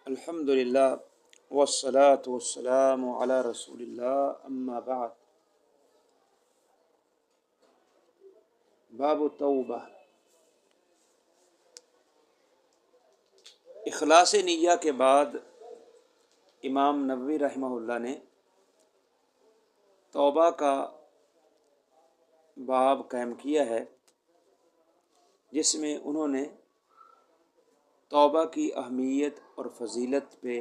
الحمد للہ والصلاة والسلام علی رسول اللہ اما بعد۔ باب توبہ۔ اخلاص نیہ کے بعد امام نووی رحمہ اللہ نے توبہ کا باب قائم کیا ہے، جس میں انہوں نے توبہ کی اہمیت اور فضیلت پہ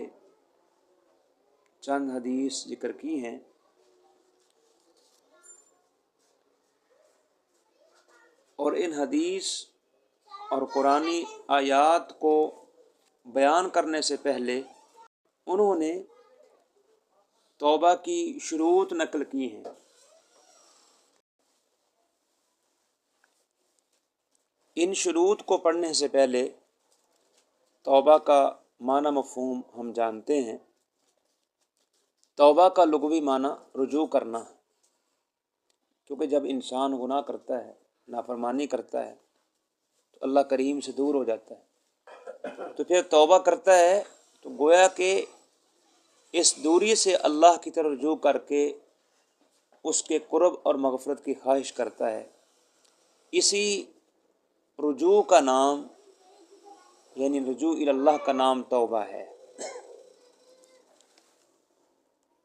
چند حدیث ذکر کی ہیں۔ اور ان حدیث اور قرآنی آیات کو بیان کرنے سے پہلے انہوں نے توبہ کی شروط نقل کی ہیں۔ ان شروط کو پڑھنے سے پہلے توبہ کا معنی مفہوم ہم جانتے ہیں۔ توبہ کا لغوی معنی رجوع کرنا ہے، کیونکہ جب انسان گناہ کرتا ہے، نافرمانی کرتا ہے تو اللہ کریم سے دور ہو جاتا ہے، تو پھر توبہ کرتا ہے تو گویا کہ اس دوری سے اللہ کی طرف رجوع کر کے اس کے قرب اور مغفرت کی خواہش کرتا ہے۔ اسی رجوع کا نام، یعنی رجوع الی اللہ کا نام توبہ ہے۔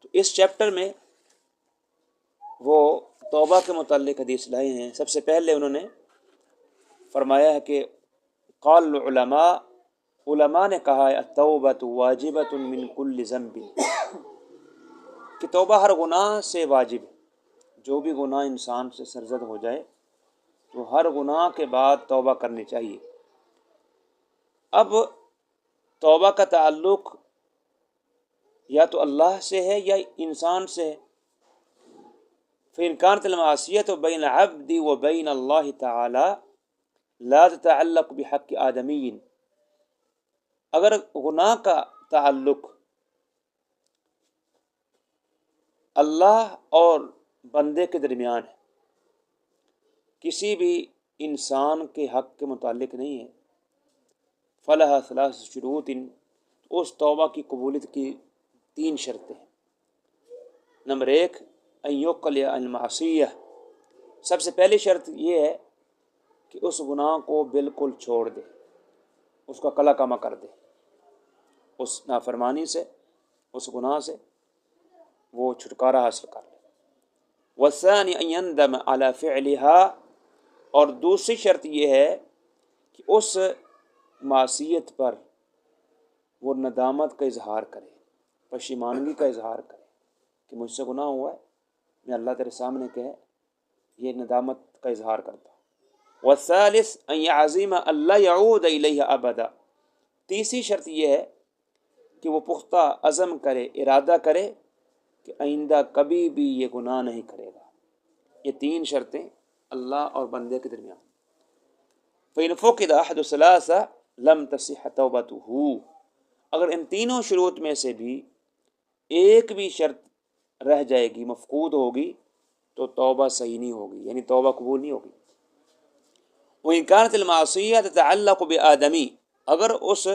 تو اس چیپٹر میں وہ توبہ کے متعلق حدیث لائے ہیں۔ سب سے پہلے انہوں نے فرمایا ہے کہ قال علماء نے کہا ہے التوبۃ واجبۃ من کل ذنب، کہ توبہ ہر گناہ سے واجب ہے۔ جو بھی گناہ انسان سے سرزد ہو جائے تو ہر گناہ کے بعد توبہ کرنی چاہیے۔ اب توبہ کا تعلق یا تو اللہ سے ہے یا انسان سے ہے۔ فإن كانت المعصية بين العبد وبين الله تعالى لا تتعلق بحق آدمی، اگر گناہ کا تعلق اللہ اور بندے کے درمیان ہے، کسی بھی انسان کے حق کے متعلق نہیں ہے، فلہا ثلاث شروط، اس توبہ کی قبولیت کی 3 شرطیں ہیں۔ نمبر 1 ان یقلع عن المعصیہ، سب سے پہلی شرط یہ ہے کہ اس گناہ کو بالکل چھوڑ دے، اس کا قلع کما کر دے، اس نافرمانی سے، اس گناہ سے وہ چھٹکارا حاصل کر لے۔ والثانی ان یندم علی فعلها، اور دوسری شرط یہ ہے کہ اس معصیت پر وہ ندامت کا اظہار کرے، پشیمانگی کا اظہار کرے کہ مجھ سے گناہ ہوا ہے، میں اللہ تیرے سامنے کہ یہ ندامت کا اظہار کرتا ہوں۔ والثالث ان یعزم الا یعود الیہ ابدا، تیسری شرط یہ ہے کہ وہ پختہ عزم کرے، ارادہ کرے کہ آئندہ کبھی بھی یہ گناہ نہیں کرے گا۔ یہ 3 شرطیں اللہ اور بندے کے درمیان۔ فإن فقد أحد الثلاثة لم تصح توبته، اگر ان تینوں شروط میں سے بھی ایک بھی شرط رہ جائے گی، مفقود ہوگی، تو توبہ صحیح نہیں ہوگی، یعنی توبہ قبول نہیں ہوگی۔ وإن كانت المعصية تتعلق بآدمی، اگر اس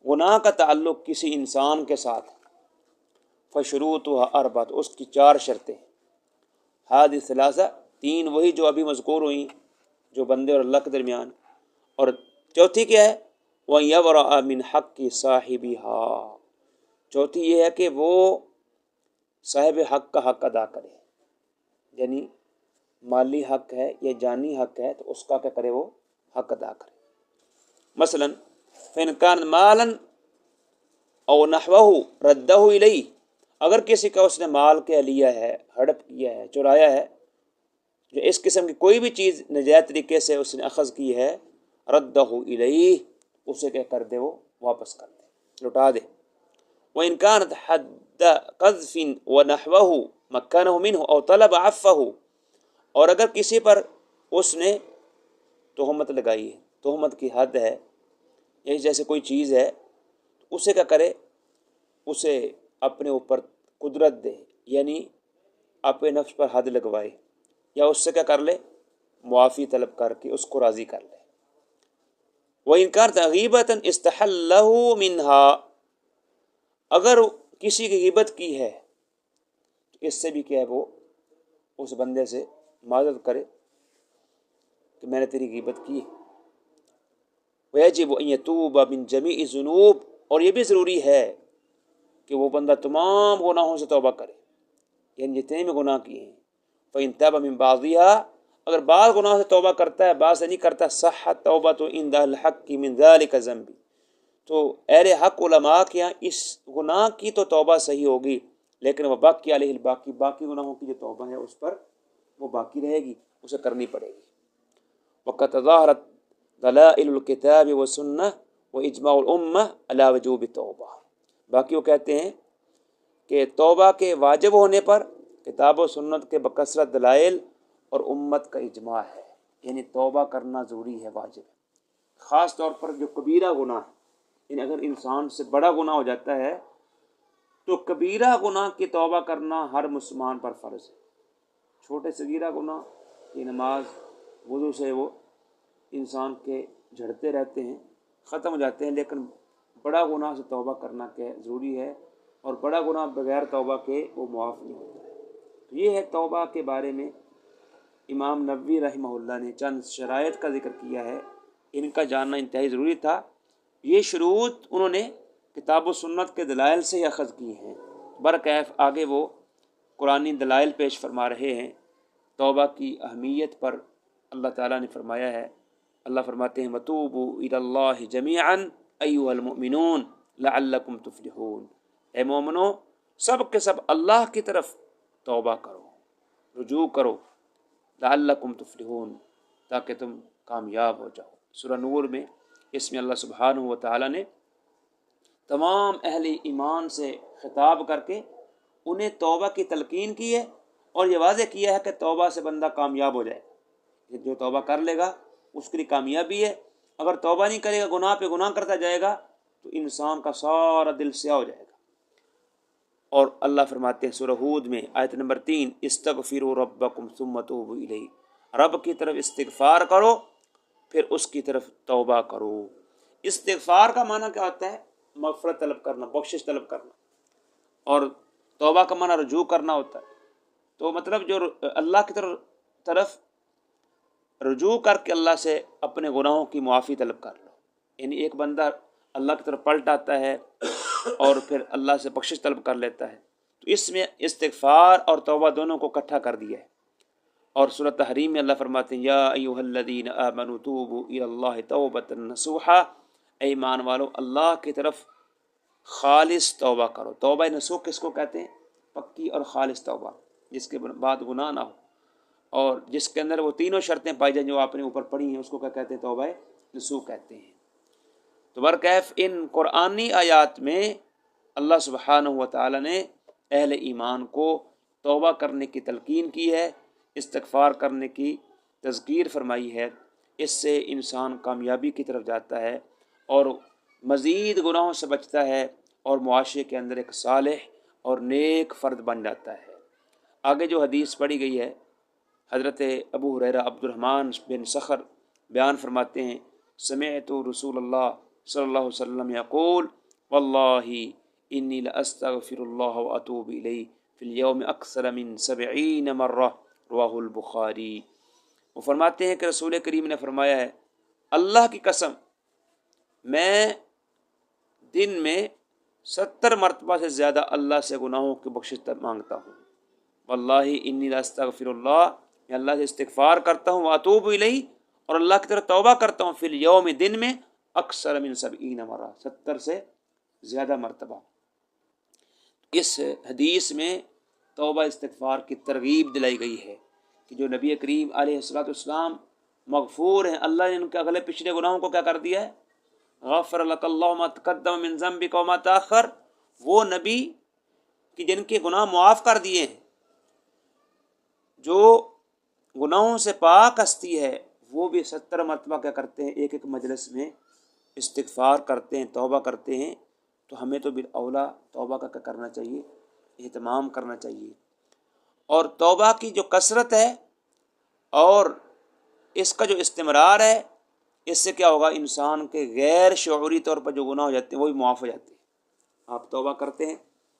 گناہ کا تعلق کسی انسان کے ساتھ، فشروطها 4، اس کی 4 شرطیں۔ هذه الثلاثة، 3 وہی جو ابھی مذکور ہوئی جو بندے اور اللہ کے درمیان، اور چوتھی کیا ہے؟ وَأَن يَبْرَأَ مِنْ حَقِّ صَاحِبِهَا، چوتھی یہ ہے کہ وہ صاحب حق کا حق ادا کرے، یعنی مالی حق ہے یا جانی حق ہے تو اس کا کیا کرے؟ وہ حق ادا کرے۔ مثلا فإن كان مالا أو نحوه رده إليه، اگر کسی کا اس نے مال کے لیا ہے، ہڑپ کیا ہے، چرایا ہے، جو اس قسم کی کوئی بھی چیز نجائز طریقے سے اس نے اخذ کی ہے، ردہ الیہ، اسے کیا کر دے؟ وہ واپس کر دے، لوٹا دے۔ وإن كانت حد قذف ونحوه مكنه منه أو طلب عفوه، اور اگر کسی پر اس نے تہمت لگائی ہے، تہمت کی حد ہے، یہی جیسے کوئی چیز ہے، اسے کیا کرے؟ اسے اپنے اوپر قدرت دے، یعنی اپنے نفس پر حد لگوائے، یا اس سے کیا کر لے؟ معافی طلب کر کے اس کو راضی کر لے۔ وَإِنْ كَانَتْ غِيبَةً اسْتَحَلَّهُ مِنْهَا، اگر کسی کی غیبت کی ہے تو اس سے بھی کیا ہے وہ اس بندے سے معذرت کرے کہ میں نے تیری غیبت کی ہے۔ وَيَجِبُ أَن يَتُوبَ مِن جَمِيعِ الذُّنُوبِ، اور یہ بھی ضروری ہے کہ وہ بندہ تمام گناہوں سے توبہ کرے، یعنی جتنے بھی گناہ کیے ہیں۔ فَإِن تَابَ مِن بَعْضِهَا، اگر بعض گناہ سے توبہ کرتا ہے بعض سے نہیں کرتا، صحت توبۃ عند الحق من ذلك الذنب، تو اہل حق علماء کے یہاں اس گناہ کی تو توبہ صحیح ہوگی، لیکن وہ باقی علیہ الباقی، باقی گناہوں کی جو توبہ ہے اس پر وہ باقی رہے گی، اسے کرنی پڑے گی۔ وقد تظاہرت دلائل الکتاب والسنہ واجماع الامہ علی وجوب التوبہ۔ باقی وہ کہتے ہیں کہ توبہ کے واجب ہونے پر کتاب و سنت کے بکثرت دلائل اور امت کا اجماع ہے، یعنی توبہ کرنا ضروری ہے، واجب ہے، خاص طور پر جو کبیرہ گناہ ہے۔ یعنی اگر انسان سے بڑا گناہ ہو جاتا ہے تو کبیرہ گناہ کی توبہ کرنا ہر مسلمان پر فرض ہے۔ چھوٹے صغیرہ گناہ کی نماز وضو سے وہ انسان کے جھڑتے رہتے ہیں، ختم ہو جاتے ہیں، لیکن بڑا گناہ سے توبہ کرنا کیا ضروری ہے، اور بڑا گناہ بغیر توبہ کے وہ معاف نہیں ہوتا ہے۔ تو یہ ہے توبہ کے بارے میں امام نووی رحمہ اللہ نے چند شرائط کا ذکر کیا ہے، ان کا جاننا انتہائی ضروری تھا۔ یہ شروط انہوں نے کتاب و سنت کے دلائل سے اخذ کی ہیں۔ برکیف آگے وہ قرآنی دلائل پیش فرما رہے ہیں۔ توبہ کی اہمیت پر اللہ تعالیٰ نے فرمایا ہے، اللہ فرماتے ہیں وَتُوبُوا إِلَى اللَّهِ جَمِيعًا أَيُّهَا الْمُؤْمِنُونَ لَعَلَّكُمْ تُفْلِحُونَ، اے مومنو سب کے سب اللہ کی طرف توبہ کرو، رجوع کرو، لَعَلَّكُمْ تُفْلِحُونَ، تاکہ تم کامیاب ہو جاؤ۔ سورہ نور میں اس میں اللہ سبحانہ و تعالیٰ نے تمام اہل ایمان سے خطاب کر کے انہیں توبہ کی تلقین کی ہے، اور یہ واضح کیا ہے کہ توبہ سے بندہ کامیاب ہو جائے، جو توبہ کر لے گا اس کے لیے کامیابی ہے۔ اگر توبہ نہیں کرے گا، گناہ پہ گناہ کرتا جائے گا، تو انسان کا سارا دل سیاہ ہو جائے گا۔ اور اللہ فرماتے ہیں سورہ ہود میں آیت نمبر 3، استغفروا ربکم ثم توبوا الیہ، رب کی طرف استغفار کرو پھر اس کی طرف توبہ کرو۔ استغفار کا معنی کیا ہوتا ہے؟ مغفرت طلب کرنا، بخشش طلب کرنا، اور توبہ کا معنی رجوع کرنا ہوتا ہے۔ تو مطلب جو اللہ کی طرف رجوع کر کے اللہ سے اپنے گناہوں کی معافی طلب کر لو، یعنی ایک بندہ اللہ کی طرف پلٹ آتا ہے اور پھر اللہ سے بخشش طلب کر لیتا ہے، تو اس میں استغفار اور توبہ دونوں کو اکٹھا کر دیا ہے۔ اور سورہ تحریم میں اللہ فرماتے ہیں یا ایھا الذین آمنوا توبوا الی اللہ توبۃ نصوحا، اے ایمان والو اللہ کی طرف خالص توبہ کرو۔ توبہ نصوح کس کو کہتے ہیں؟ پکی اور خالص توبہ، جس کے بعد گناہ نہ ہو، اور جس کے اندر وہ تینوں شرطیں پائی جائیں جو آپ نے اوپر پڑھی ہیں، اس کو کیا کہتے ہیں؟ توبہ نصوح کہتے ہیں۔ تو برکیف ان قرآنی آیات میں اللہ سبحانہ و تعالی نے اہل ایمان کو توبہ کرنے کی تلقین کی ہے، استغفار کرنے کی تذکیر فرمائی ہے۔ اس سے انسان کامیابی کی طرف جاتا ہے اور مزید گناہوں سے بچتا ہے، اور معاشرے کے اندر ایک صالح اور نیک فرد بن جاتا ہے۔ آگے جو حدیث پڑھی گئی ہے، حضرت ابو ہریرہ عبد الرحمن بن صخر بیان فرماتے ہیں سمعت رسول اللہ صلی اللہ علیہ وسلم یقول واللہ انی لاستغفر اللہ واتوب الیہ فی اليوم اکثر من 70 مرہ، رواہ البخاری۔ وہ فرماتے ہیں کہ رسول کریم نے فرمایا ہے اللہ کی قسم میں دن میں 70 مرتبہ سے زیادہ اللہ سے گناہوں کی بخشش مانگتا ہوں۔ واللہ انی لاستغفر اللہ، میں اللہ سے استغفار کرتا ہوں، واتوب الیہ، اور اللہ کی طرف توبہ کرتا ہوں، فی الیوم دن میں اکثر من 70 مرہ، 70 سے زیادہ مرتبہ۔ اس حدیث میں توبہ استغفار کی ترغیب دلائی گئی ہے کہ جو نبی کریم علیہ السلام مغفور ہیں، اللہ نے ان کے اگلے پچھلے گناہوں کو کیا کر دیا ہے؟ غفر لک اللہ ما تقدم من ذنبک وما تاخر، وہ نبی کہ جن کے گناہ معاف کر دیے ہیں، جو گناہوں سے پاک ہستی ہے، وہ بھی 70 مرتبہ کیا کرتے ہیں؟ ایک ایک مجلس میں استغفار کرتے ہیں، توبہ کرتے ہیں۔ تو ہمیں تو بالاولیٰ توبہ کا کیا کرنا چاہیے؟ اہتمام کرنا چاہیے۔ اور توبہ کی جو کثرت ہے اور اس کا جو استمرار ہے، اس سے کیا ہوگا؟ انسان کے غیر شعوری طور پر جو گناہ ہو جاتے ہیں وہ بھی معاف ہو جاتے ہیں۔ آپ توبہ کرتے ہیں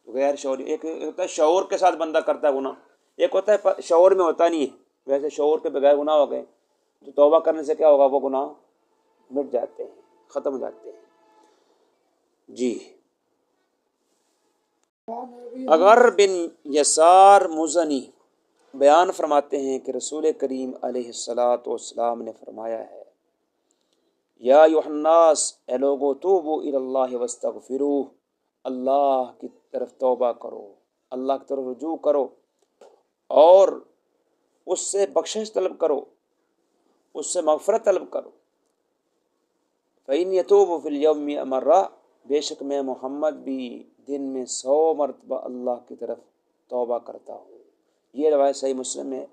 تو غیر شعوری، ایک ہوتا ہے شعور کے ساتھ بندہ کرتا ہے گناہ، ایک ہوتا ہے شعور میں ہوتا نہیں ہے، ویسے شعور کے بغیر گناہ ہو گئے تو توبہ کرنے سے کیا ہوگا، وہ گناہ مٹ جاتے ہیں، ختم ہو جاتے ہیں۔ جی اگر بن یسار مزنی بیان فرماتے ہیں کہ رسول کریم علیہ الصلاۃ والسلام نے فرمایا ہے، یا ایھا الناس، اے لوگو، توبوا الی اللہ واستغفروہ، اللہ کی طرف توبہ کرو، اللہ کی طرف رجوع کرو اور اس سے بخشش طلب کرو، اس سے مغفرت طلب کرو۔ فإن يتوب فی اليوم مرہ، بے شک میں محمد بھی دن میں 100 مرتبہ اللہ کی طرف توبہ کرتا ہوں۔ یہ روایت صحیح مسلم میں،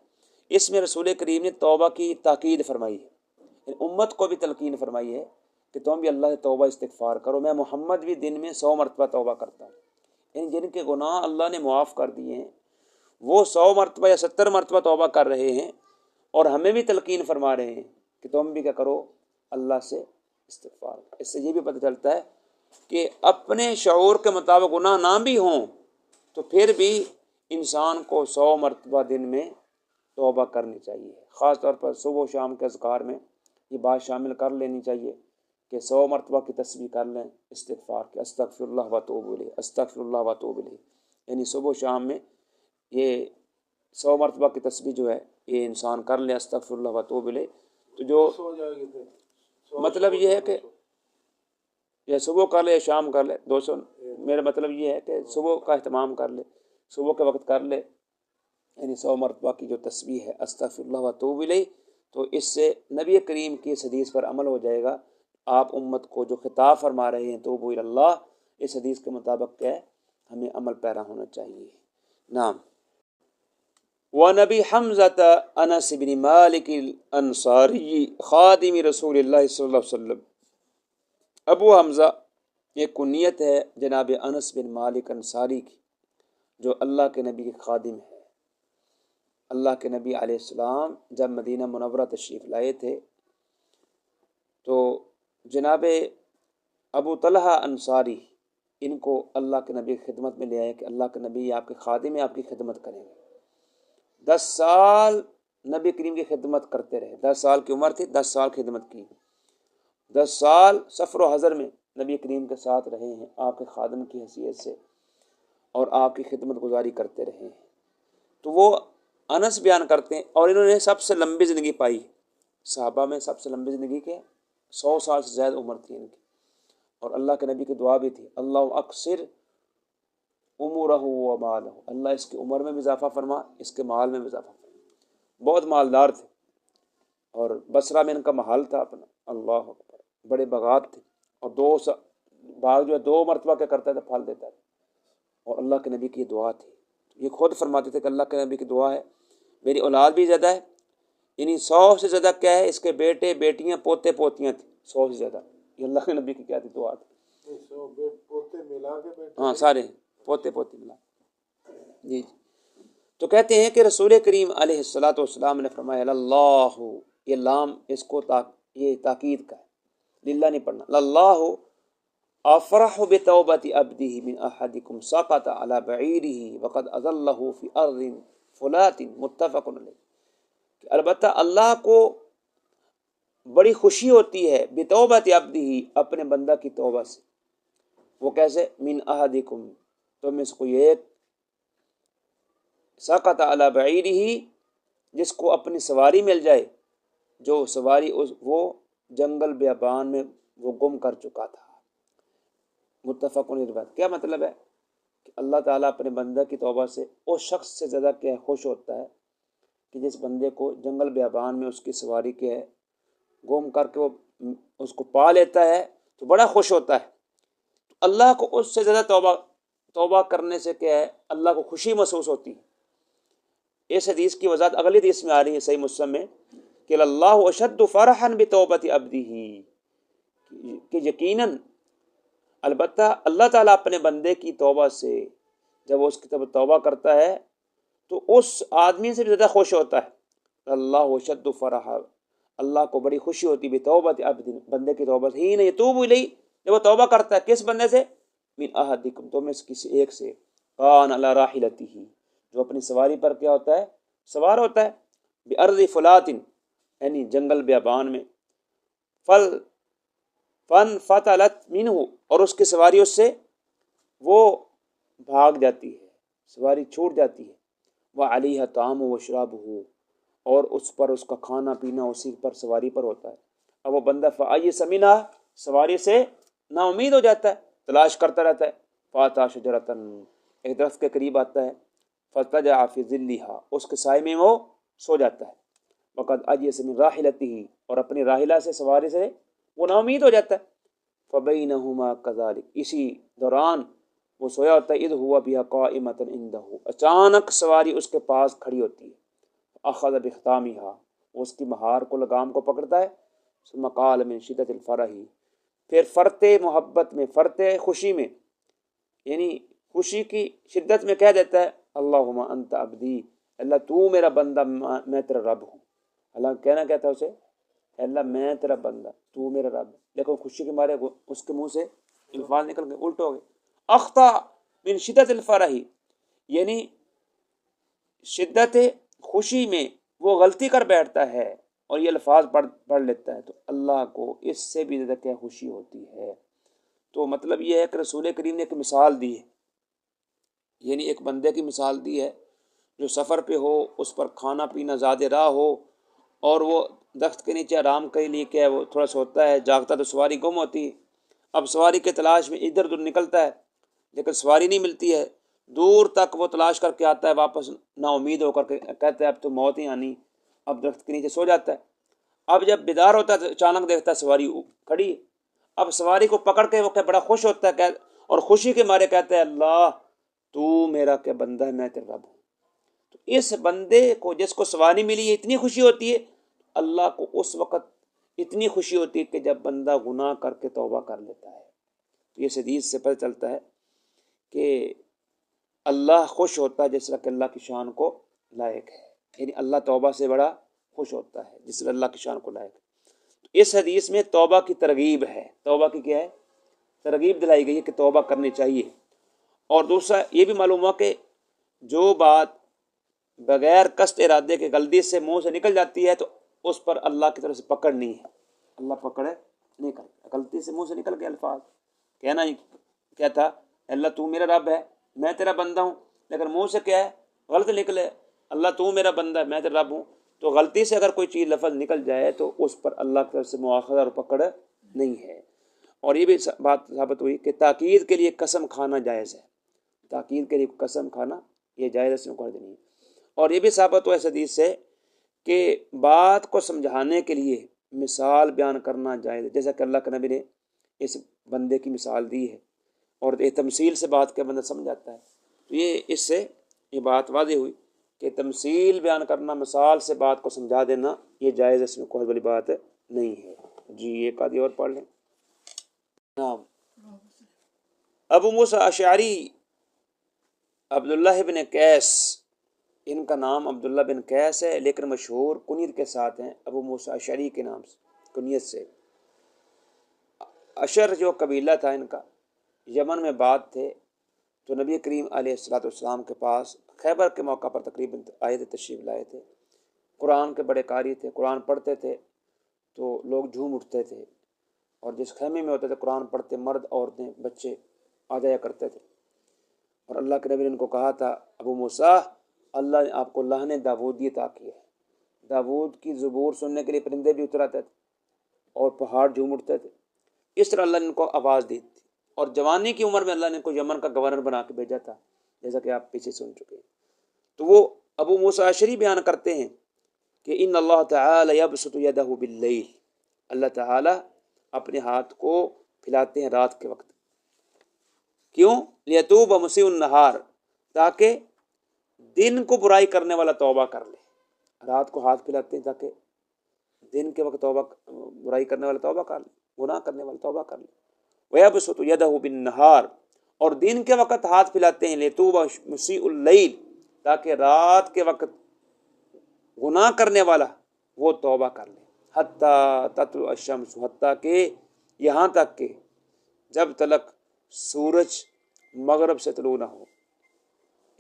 اس میں رسول کریم نے توبہ کی تاکید فرمائی ہے، امت کو بھی تلقین فرمائی ہے کہ تم بھی اللہ سے توبہ استغفار کرو، میں محمد بھی دن میں 100 مرتبہ توبہ کرتا ہوں۔ یعنی جن کے گناہ اللہ نے معاف کر دیے ہیں وہ 100 مرتبہ یا 70 مرتبہ توبہ کر رہے ہیں، اور ہمیں بھی تلقین فرما رہے ہیں کہ تم بھی کیا کرو، اللہ سے استغفار۔ اس سے یہ بھی پتہ چلتا ہے کہ اپنے شعور کے مطابق گناہ نہ بھی ہوں تو پھر بھی انسان کو 100 مرتبہ دن میں توبہ کرنی چاہیے، خاص طور پر صبح و شام کے اذکار میں یہ بات شامل کر لینی چاہیے کہ 100 مرتبہ کی تسبیح کر لیں استغفار کے، استغفر اللہ و اتوب الیہ، استغفر اللہ و اتوب الیہ، یعنی صبح و شام میں یہ 100 مرتبہ کی تسبیح جو ہے یہ انسان کر لے، استغفر اللہ و اتوب الیہ۔ تو جو مطلب یہ ہے کہ یا صبح کر لے یا شام کر لے، 200، میرا مطلب یہ ہے کہ صبح کا اہتمام کر لے، صبح کے وقت کر لے، یعنی 100 مرتبہ کی جو تسبیح ہے استغفر اللہ و اتوب الیہ، تو اس سے نبی کریم کی اس حدیث پر عمل ہو جائے گا۔ آپ امت کو جو خطاب فرما رہے ہیں توبوا الی اللہ، اس حدیث کے مطابق کیا ہے، ہمیں عمل پیرا ہونا چاہیے۔ نعم۔ وعن ابی حمزۃ انس بن مالک الانصاری خادم رسول اللہ صلی اللہ علیہ وسلم، ابو حمزہ ایک کنیت ہے جناب انس بن مالک انصاری کی، جو اللہ کے نبی کے خادم ہے۔ اللہ کے نبی علیہ السلام جب مدینہ منورہ تشریف لائے تھے تو جناب ابو طلحہ انصاری ان کو اللہ کے نبی کی خدمت میں لے آئے کہ اللہ کے نبی آپ کے خادم ہیں، آپ کی خدمت کریں گے۔ 10 سال نبی کریم کی خدمت کرتے رہے، 10 سال کی عمر تھی، 10 سال خدمت کی، 10 سال سفر و حضر میں نبی کریم کے ساتھ رہے ہیں آپ کے خادم کی حیثیت سے، اور آپ کی خدمت گزاری کرتے رہے ہیں۔ تو وہ انس بیان کرتے ہیں، اور انہوں نے سب سے لمبی زندگی پائی، صحابہ میں سب سے لمبی زندگی کے 100 سال سے زیادہ عمر تھی ان کی، اور اللہ کے نبی کی دعا بھی تھی، اللہ اکثر عمرہ و مالہ، اللہ اس کی عمر میں بھی اضافہ فرما، اس کے مال میں بھی اضافہ فرما۔ بہت مالدار تھے، اور بصرہ میں ان کا محل تھا اپنا، اللہ اکبر، بڑے باغات تھے، اور باغ جو ہے 2 مرتبہ کیا کرتا تھا، پھل دیتا تھا، اور اللہ کے نبی کی دعا تھی۔ یہ خود فرماتے تھے کہ اللہ کے نبی کی دعا ہے میری اولاد بھی زیادہ ہے، یعنی 100 سے زیادہ کیا ہے، اس کے بیٹے بیٹیاں پوتے پوتیاں تھیں، 100 سے زیادہ، یہ اللہ کے نبی کی کیا تھی، دعا تھی۔ ہاں سارے پوتے پوتی ملا، جی۔ تو کہتے ہیں کہ رسول کریم علیہ الصلاۃ والسلام نے فرمایا اللہ، یہ لام اس کو یہ تاکید کا ہے، للہ نہیں پڑھنا، اللہ افرح بتوبۃ عبدہ من احدکم سقط علی بعیرہ وقد اظلہ فی ارض فلات، متفق علیہ، کہ البتہ اللہ کو بڑی خوشی ہوتی ہے بتوبۃ عبدہ، اپنے بندہ کی توبہ سے۔ وہ کیسے؟ من احدکم، تو میں سے کوئی ایک، سقط علی بعیرہ، جس کو اپنی سواری مل جائے، جو سواری وہ جنگل بیابان میں وہ گم کر چکا تھا۔ متفق علیہ بات کیا مطلب ہے کہ اللہ تعالیٰ اپنے بندہ کی توبہ سے اس شخص سے زیادہ کیا خوش ہوتا ہے کہ جس بندے کو جنگل بیابان میں اس کی سواری کے ہے گم کر کے وہ اس کو پا لیتا ہے تو بڑا خوش ہوتا ہے۔ تو اللہ کو اس سے زیادہ توبہ کرنے سے کیا ہے، اللہ کو خوشی محسوس ہوتی ہے۔ اس حدیث کی وضاحت اگلی حدیث میں آ رہی ہے صحیح مسلم میں کہ اللہ اشد فرحا بتوبۃ عبدہ، کہ یقیناً البتہ اللہ تعالیٰ اپنے بندے کی توبہ سے، جب وہ اس کی توبہ کرتا ہے تو اس آدمی سے بھی زیادہ خوش ہوتا ہے۔ اللہ اشد فرحا، اللہ کو بڑی خوشی ہوتی بتوبۃ عبد، بندے کی توبہ سے، حین یتوب الیہ، جب وہ توبہ کرتا ہے، کس بندے سے؟ من احدکم، تو میں سے کسی ایک سے، کان علی راحلتہ، جو اپنی سواری پر کیا ہوتا ہے، سوار ہوتا ہے، بارض فلات، یعنی جنگل بیابان میں، فن فتلت منہ، اور اس کی سواری اس سے وہ بھاگ جاتی ہے، سواری چھوٹ جاتی ہے، وعلیہ طعام و شرابہ، اور اس پر اس کا کھانا پینا اسی پر سواری پر ہوتا ہے، اب وہ بندہ فایس منھا، سواری سے نا امید ہو جاتا ہے، تلاش کرتا رہتا ہے، فاتا شجرتن، ایک درخت کے قریب آتا ہے، فاضطجع فی ظلھا، اس کے سائے میں وہ سو جاتا ہے، وقد ایس من راحلتہ، اور اپنی راحلہ سے، سواری سے وہ نا امید ہو جاتا ہے، فبینہما کذالک، اسی دوران وہ سویا ہوتا ہے، اذ ہوا بہا قائمۃ عندہ، اچانک سواری اس کے پاس کھڑی ہوتی ہے، اخذ بختامہا، اس کی مہار کو، لگام کو پکڑتا ہے، ثم قال من شدت الفرح، پھر فرتے محبت میں، فرتے خوشی میں، یعنی خوشی کی شدت میں کہہ دیتا ہے، اللہم انت عبدی، اللہ تو میرا بندہ، میں تیرا رب ہوں۔ اللہ کہنا کیا تھا اسے، اللہ میں تیرا بندہ، تو میرا رب، لیکن خوشی کے مارے اس کے منہ سے الفاظ نکل گئے، الٹ ہو گئے، اخطا من شدت الفرح، یعنی شدت خوشی میں وہ غلطی کر بیٹھتا ہے اور یہ الفاظ پڑھ لیتا ہے، تو اللہ کو اس سے بھی زیادہ کیا خوشی ہوتی ہے۔ تو مطلب یہ ہے کہ رسول کریم نے ایک مثال دی ہے، یعنی ایک بندے کی مثال دی ہے جو سفر پہ ہو، اس پر کھانا پینا زیادہ راہ ہو، اور وہ درخت کے نیچے آرام کے لیے کیا ہے وہ تھوڑا سوتا ہے، جاگتا تو سواری گم ہوتی ہے، اب سواری کے تلاش میں ادھر ادھر نکلتا ہے لیکن سواری نہیں ملتی ہے، دور تک وہ تلاش کر کے آتا ہے، واپس نا امید ہو کر کے کہتا ہے اب تو موت ہی آنی، اب درخت کے نیچے سو جاتا ہے، اب جب بیدار ہوتا ہے تو اچانک دیکھتا ہے سواری کھڑی ہے، اب سواری کو پکڑ کے وہ بڑا خوش ہوتا ہے، اور خوشی کے مارے کہتا ہے اللہ تو میرا کیا بندہ ہے، میں تیرا رب ہوں۔ تو اس بندے کو جس کو سواری ملی ہے اتنی خوشی ہوتی ہے، اللہ کو اس وقت اتنی خوشی ہوتی ہے کہ جب بندہ گناہ کر کے توبہ کر لیتا ہے۔ تو یہ حدیث سے پتہ چلتا ہے کہ اللہ خوش ہوتا ہے جس طرح کہ اللہ کی شان کو لائق ہے، یعنی اللہ توبہ سے بڑا خوش ہوتا ہے جس طرح اللہ کی شان کو لائق ہے۔ تو اس حدیث میں توبہ کی ترغیب ہے، توبہ کی کیا ہے، ترغیب دلائی گئی ہے کہ توبہ کرنی چاہیے، اور دوسرا یہ بھی معلوم ہوا کہ جو بات بغیر قصد ارادے کے غلطی سے منہ سے نکل جاتی ہے تو اس پر اللہ کی طرف سے پکڑ نہیں ہے، اللہ پکڑ نہیں کرتا، غلطی سے منہ سے نکل گئے الفاظ، کہنا ہی کیا تھا، اللہ تو میرا رب ہے، میں تیرا بندہ ہوں، لیکن منہ سے کیا ہے غلط نکلے، اللہ تو میرا بندہ ہے، میں تیرا رب ہوں، تو غلطی سے اگر کوئی چیز لفظ نکل جائے تو اس پر اللہ کی طرف سے مؤاخذہ اور پکڑ نہیں ہے۔ اور یہ بھی بات ثابت ہوئی کہ تاکید کے لیے قسم کھانا جائز ہے، تاکید کے لیے قسم کھانا یہ جائز، اس میں کوئی حرج نہیں ہے۔ اور یہ بھی ثابت ہوا اس حدیث سے کہ بات کو سمجھانے کے لیے مثال بیان کرنا جائز ہے، جیسا کہ اللہ کے نبی نے اس بندے کی مثال دی ہے، اور یہ تمثیل سے بات کا بندہ سمجھ جاتا ہے، تو یہ اس سے یہ بات واضح ہوئی کہ تمثیل بیان کرنا، مثال سے بات کو سمجھا دینا یہ جائز، اس میں کوئی بڑی بات نہیں ہے۔ جی ایک آدھی اور پڑھ لیں۔ نعم، ابو موسیٰ اشعری عبداللہ بن قیس، ان کا نام عبداللہ بن قیس ہے لیکن مشہور کنیت کے ساتھ ہیں، ابو موسیٰ اشعری کے نام سے، کنیت سے۔ اشر جو قبیلہ تھا ان کا، یمن میں بعد تھے، تو نبی کریم علیہ السلام کے پاس خیبر کے موقع پر تقریباً آئے تھے، تشریف لائے تھے، قرآن کے بڑے قاری تھے، قرآن پڑھتے تھے تو لوگ جھوم اٹھتے تھے، اور جس خیمے میں ہوتے تھے قرآن پڑھتے مرد عورتیں بچے آ جایا کرتے تھے، اور اللہ کے نبی نے ان کو کہا تھا ابو موسیٰ اللہ نے آپ کو لہن داودی عطا کی ہے، داود کی زبور سننے کے لیے پرندے بھی اتر آتے تھے اور پہاڑ جھوم اٹھتے تھے، اس طرح اللہ نے ان کو آواز دی تھی، اور جوانی کی عمر میں اللہ نے ان کو یمن کا گورنر بنا کے بھیجا تھا، جیسا کہ آپ پیچھے سن چکے ہیں۔ تو وہ ابو موسیٰ اشعری بیان کرتے ہیں کہ ان اللہ تعالی یبسط یدہ باللیل، اللہ تعالی اپنے ہاتھ کو پھیلاتے ہیں رات کے وقت، کیوں؟ لیتوب مسیء النہار، تاکہ دن کو برائی کرنے والا توبہ کر لے، رات کو ہاتھ پھیلاتے ہیں تاکہ دن کے وقت توبہ، برائی کرنے والا توبہ کر لے، گناہ کرنے والا توبہ کر لے۔ وَيَبْسُطُ يَدَهُ بِالنَّهَارِ، اور دن کے وقت ہاتھ پھیلاتے ہیں، لیتوب مسیء اللیل، تاکہ رات کے وقت گناہ کرنے والا وہ توبہ کر لے، حتیٰ تطلع الشمس، حتیٰ کہ یہاں تک کہ جب تلک سورج مغرب سے طلوع نہ ہو،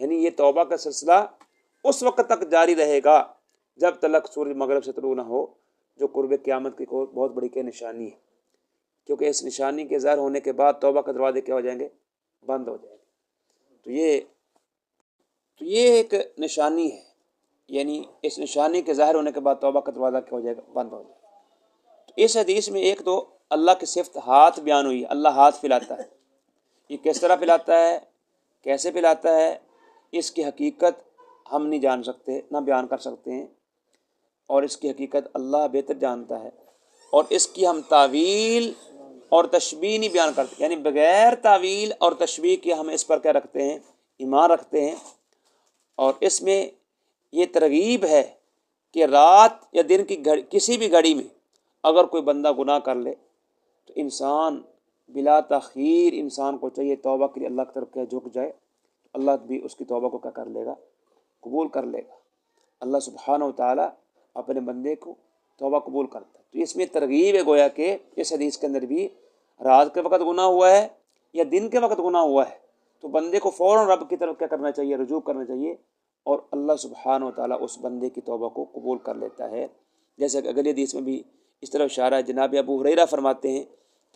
یعنی یہ توبہ کا سلسلہ اس وقت تک جاری رہے گا جب تک سورج مغرب سے طلوع نہ ہو، جو قرب قیامت کی بہت بڑی کی نشانی ہے، کیونکہ اس نشانی کے ظاہر ہونے کے بعد توبہ کے دروازے کیا ہو جائیں گے؟ بند ہو جائیں گے۔ تو یہ ایک نشانی ہے، یعنی اس نشانی کے ظاہر ہونے کے بعد توبہ کا دروازہ کیا ہو جائے گا؟ بند ہو جائے گا۔ تو اس حدیث میں ایک تو اللہ کی صفت ہاتھ بیان ہوئی، اللہ ہاتھ پھیلاتا ہے۔ یہ کس طرح پھیلاتا ہے، کیسے پھیلاتا ہے، اس کی حقیقت ہم نہیں جان سکتے، نہ بیان کر سکتے ہیں، اور اس کی حقیقت اللہ بہتر جانتا ہے، اور اس کی ہم تعویل اور تشبیہ نہیں بیان کرتے، یعنی بغیر تعویل اور تشبیہ کے ہم اس پر کیا رکھتے ہیں؟ ایمان رکھتے ہیں۔ اور اس میں یہ ترغیب ہے کہ رات یا دن کی کسی بھی گھڑی میں اگر کوئی بندہ گناہ کر لے تو انسان بلا تاخیر انسان کو چاہیے توبہ کے لیے اللہ کی طرف کیا جھک جائے، اللہ بھی اس کی توبہ کو کیا کر لے گا؟ قبول کر لے گا۔ اللہ سبحانہ و تعالیٰ اپنے بندے کو توبہ قبول کرتا ہے۔ تو اس میں ترغیب ہے گویا کہ اس حدیث کے اندر بھی رات کے وقت گناہ ہوا ہے یا دن کے وقت گناہ ہوا ہے تو بندے کو فوراً رب کی طرف کیا کرنا چاہیے؟ رجوع کرنا چاہیے، اور اللہ سبحانہ و تعالیٰ اس بندے کی توبہ کو قبول کر لیتا ہے۔ جیسے کہ اگلی حدیث میں بھی اس طرف اشارہ ہے، جناب ابو ہریرہ فرماتے ہیں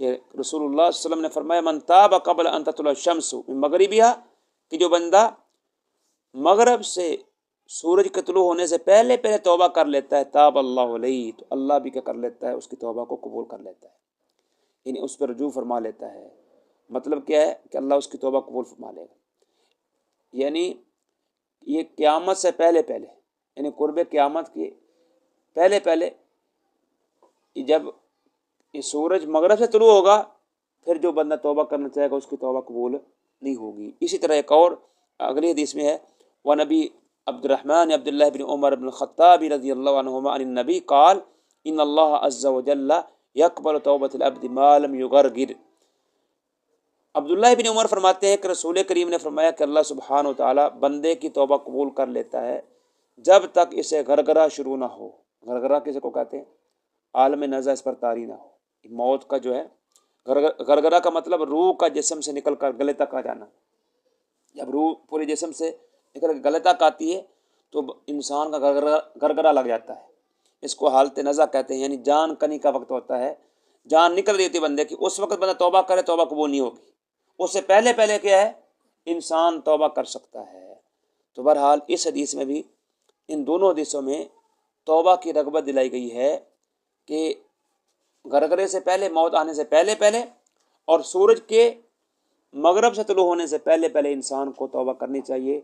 کہ رسول اللہ صلی اللہ علیہ وسلم نے فرمایا من تاب قبل ان تطلع الشمس من مغربها، کہ جو بندہ مغرب سے سورج کے طلوع ہونے سے پہلے توبہ کر لیتا ہے، تاب اللہ علیہ، تو اللہ بھی کیا کر لیتا ہے؟ اس کی توبہ کو قبول کر لیتا ہے، یعنی اس پر رجوع فرما لیتا ہے۔ مطلب کیا ہے کہ اللہ اس کی توبہ قبول فرما لے گا، یعنی یہ قیامت سے پہلے یعنی قرب قیامت کے پہلے جب یہ سورج مغرب سے طلوع ہوگا پھر جو بندہ توبہ کرنا چاہے گا اس کی توبہ قبول نہیں ہوگی۔ اسی طرح ایک اور اگلی حدیث میں ہے، وَنبی عبد الرحمن عبداللہ بن عمر بن الخطاب رضی اللہ عنہما عن النبی قال ان اللہ عز وجل یقبل توبۃ العبد ما لم یغرغر۔ عبداللہ بن عمر فرماتے ہیں کہ رسول کریم نے فرمایا کہ اللہ سبحانہ و تعالیٰ بندے کی توبہ قبول کر لیتا ہے جب تک اسے گرگرہ شروع نہ ہو۔ گرگرہ کسے کو کہتے ہیں؟ عالم نزع اس پر طاری نہ ہو۔ موت کا جو ہے گرگرہ کا مطلب روح کا جسم سے نکل کر گلے تک آ جانا۔ جب روح پورے جسم سے نکل کر گلے تک آتی ہے تو انسان کا گرگرہ لگ جاتا ہے، اس کو حالت نزع کہتے ہیں، یعنی جان کنی کا وقت ہوتا ہے، جان نکل رہی ہوتی ہے بندے کی، اس وقت بندہ توبہ کرے توبہ قبول نہیں ہوگی، اس سے پہلے کیا ہے؟ انسان توبہ کر سکتا ہے۔ تو بہرحال اس حدیث میں بھی ان دونوں حدیثوں میں توبہ کی رغبت دلائی گئی ہے کہ گرگرے سے پہلے، موت آنے سے پہلے اور سورج کے مغرب سے طلوع ہونے سے پہلے انسان کو توبہ کرنی چاہیے،